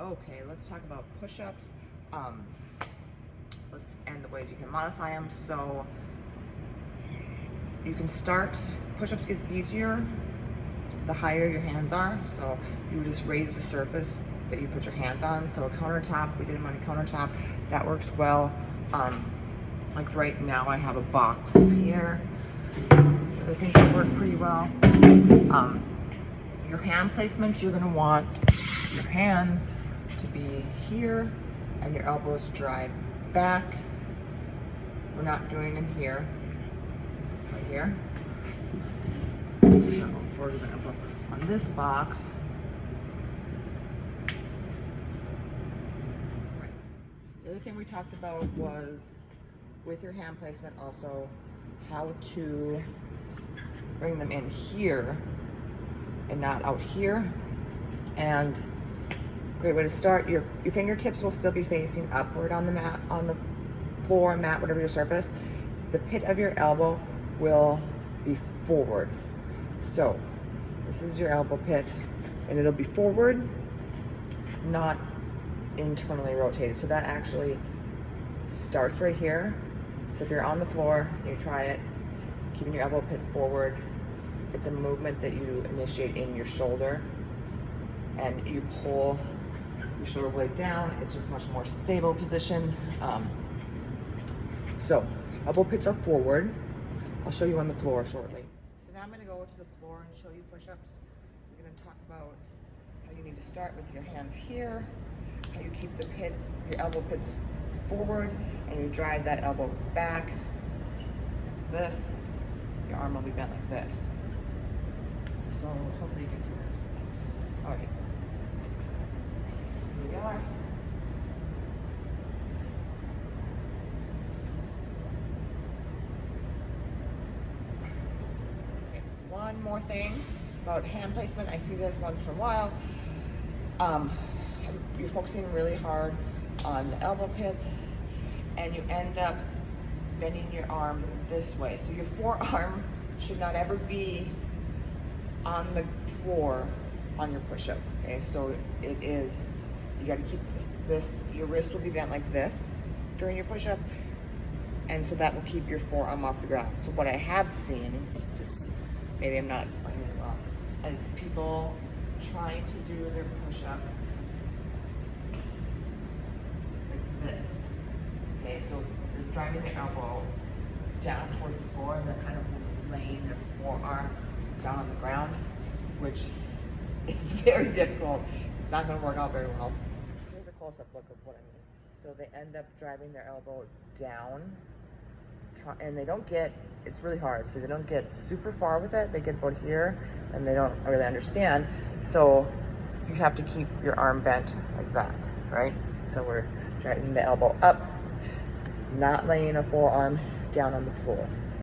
Okay, let's talk about push-ups. And the ways you can modify them. So you can start, push-ups get easier the higher your hands are. So you just raise the surface that you put your hands on. So a countertop, we did them on a countertop, that works well. Like right now I have a box here. I think that worked pretty well. Your hand placement, you're gonna want your hands to be here and your elbows drive back. We're not doing them here, right here. So for example, on this box, right. The other thing we talked about was with your hand placement also how to bring them in here and not out here. And great way to start, your fingertips will still be facing upward on the mat, on the floor, mat, whatever your surface. The pit of your elbow will be forward. So this is your elbow pit and it'll be forward, not internally rotated. So that actually starts right here. So if you're on the floor, you try it, keeping your elbow pit forward. It's a movement that you initiate in your shoulder and you pull your shoulder blade down. It's just much more stable position. So elbow pits are forward. I'll show you on the floor shortly. So now I'm gonna go to the floor and show you push-ups. We're gonna talk about how you need to start with your hands here, how you keep the pit, your elbow pits forward, and you drive that elbow back. This, your arm will be bent like this. So hopefully you can see this. All right, here we are. Okay, one more thing about hand placement. I see this once in a while. You're focusing really hard on the elbow pits and you end up bending your arm this way. So your forearm should not ever be on the floor on your push-up, okay? So it is, you gotta keep this, your wrist will be bent like this during your push-up, and so that will keep your forearm off the ground. So what I have seen, just maybe I'm not explaining it well, is people trying to do their push-up like this, okay? So they're driving their elbow down towards the floor and they're kind of laying their forearm down on the ground, which is very difficult. It's not going to work out very well. Here's a close-up look of what I mean. So they end up driving their elbow down, and they don't get, it's really hard, so they don't get super far with it. They get about here, and they don't really understand. So you have to keep your arm bent like that, right? So we're driving the elbow up, not laying a forearm down on the floor.